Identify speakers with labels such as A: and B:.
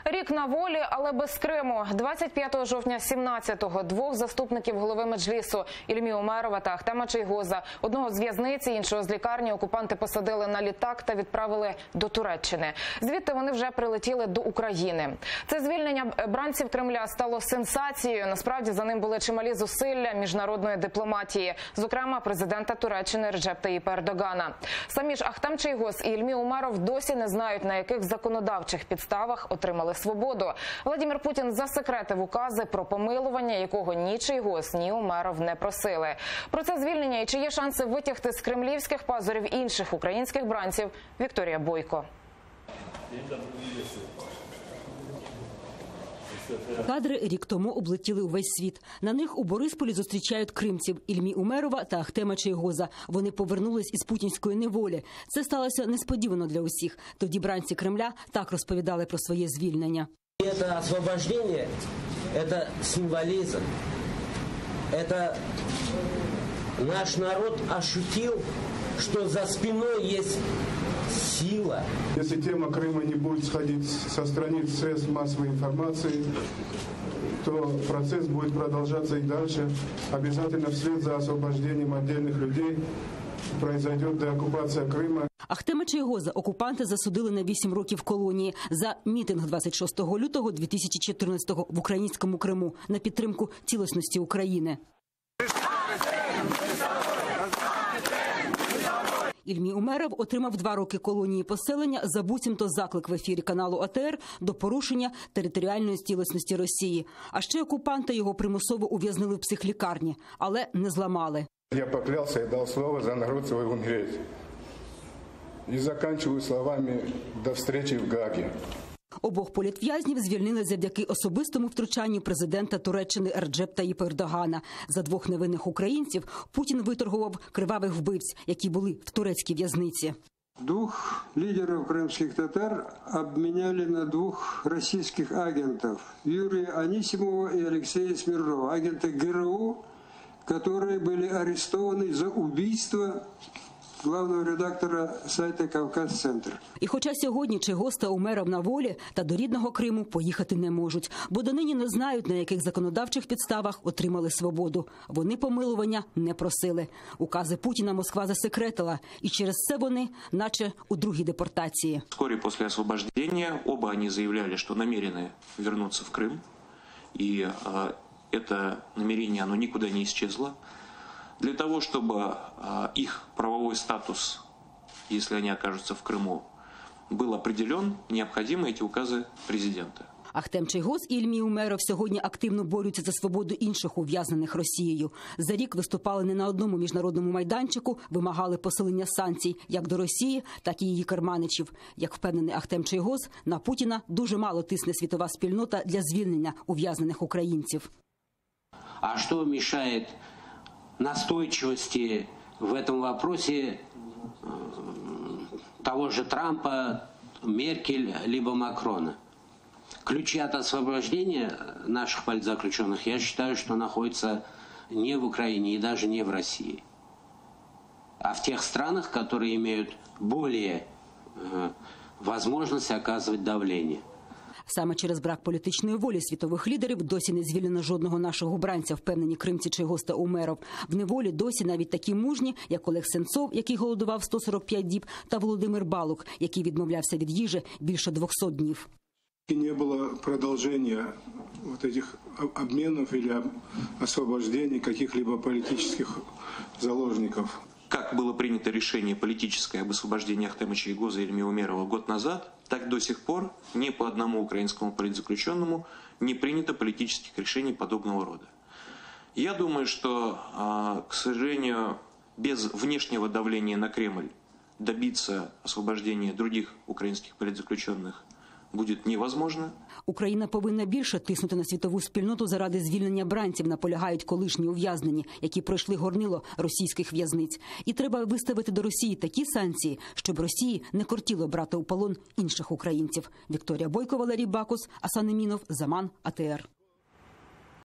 A: Рік на волі, але без Криму. 25 жовтня 17-го двох заступників голови Меджлісу Ільмі Умерова та Ахтема Чийгоза, одного з в'язниці, іншого з лікарні, окупанти посадили на літак та відправили до Туреччини. Звідти вони вже прилетіли до України. Це звільнення бранців Кремля стало сенсацією. Насправді за ним були чималі зусилля міжнародної дипломатії, зокрема президента Туреччини Реджепа Таїпа Ердогана. Самі ж Ахтем Чийгоз і Ільмі Умеров досі не знають, на яких законодавчих підставах отримали свободу. Владимир Путін засекретив укази про помилування, якого ні Чийгоз, ні Умеров не просили. Про це звільнення і чи є шанси витягти з кремлівських пазурів інших українських бранців – Вікторія Бойко.
B: Кадри рік тому облетіли увесь світ. На них у Борисполі зустрічають кримців Ільмі Умерова та Ахтема Чийгоза. Вони повернулись із путінської неволі. Це сталося несподівано для усіх. Тоді бранці Кремля так розповідали про своє звільнення.
C: Це освобождення, це символізм. Це наш народ ощутив, що за спиною є сила.
D: Если тема Крыма не будет сходить со страниц средств массовой информации, то процесс будет продолжаться и дальше. Обязательно вслед за освобождением отдельных людей произойдет деоккупация Крыма.
B: Ахтема Чийгоза окупанти засудили на 8 років колонії за мітинг 26 лютого 2014-го в українському Криму на підтримку цілісності України. Ільмі Умеров отримав 2 роки колонії поселення за буцімто заклик в ефірі каналу АТР до порушення територіальної цілісності Росії. А ще окупанти його примусово ув'язнили в психлікарні, але не зламали.
D: Я поклявся і дав слово за народ свій умереть. І закінчую словами «до зустрічі в Гаагі».
B: Обох політв'язнів звільнили завдяки особистому втручанню президента Туреччини Реджепа Таїпа Ердогана. За 2 невинних українців Путін виторгував кривавих вбивць, які були в турецькій в'язниці.
E: 2 лідерів кримських татар обміняли на 2 російських агентів – Юрія Анісімова і Олексія Смірнова, агенти ГРУ, які були арестовані за вбивство главного редактора сайту «Кавказ-центр».
B: І хоча сьогодні Чийгоз та Умеров на волі, та до рідного Криму поїхати не можуть, бо донині не знають, на яких законодавчих підставах отримали свободу. Вони помилування не просили. Укази Путіна Москва засекретила, і через це вони, наче у другій депортації.
F: Вскоре після освобождення оба вони заявляли, що намірены повернутися в Крим, і це намірення нікуди не исчезло. Для того, чтобы их правовой статус, если они окажутся в Крыму, был определен, необходимы эти указы президента.
B: Ахтем Чийгоз і Ільмі Умеров сьогодні активно борються за свободу інших ув'язнених Росією. За рік виступали не на одному міжнародному майданчику, вимагали посилення санкцій як до Росії, так і її керманичів. Як впевнений Ахтем Чийгоз, на Путіна дуже мало тисне світова спільнота для звільнення ув'язнених українців.
G: А що мешає настойчивости в этом вопросе того же Трампа, Меркель, либо Макрона? Ключи от освобождения наших политзаключенных, я считаю, что находятся не в Украине и даже не в России, а в тех странах, которые имеют более возможность оказывать давление.
B: Саме через брак політичної волі світових лідерів досі не звільнено жодного нашого бранця, впевнені кримці Чийгоз та Умеров. В неволі досі навіть такі мужні, як Олег Сенцов, який голодував 145 діб, та Володимир Балук, який відмовлявся від їжі більше 200 днів.
D: И не было продолжения вот этих обменов или освобождений каких-либо политических заложников.
F: Как было принято решение политическое об освобождении Ахтема Чийгоза и Ильми Умерова год назад, так до сих пор ни по одному украинскому политзаключенному не принято политических решений подобного рода. Я думаю, что, к сожалению, без внешнего давления на Кремль добиться освобождения других украинских политзаключенных буде невозможно.
B: Україна повинна більше тиснути на світову спільноту заради звільнення бранців, наполягають колишні ув'язнені, які пройшли горнило російських в'язниць. І треба виставити до Росії такі санкції, щоб Росії не кортіло брати у полон інших українців. Вікторія Бойко, Валерій Бакус, Асан Емінов, Заман, АТР.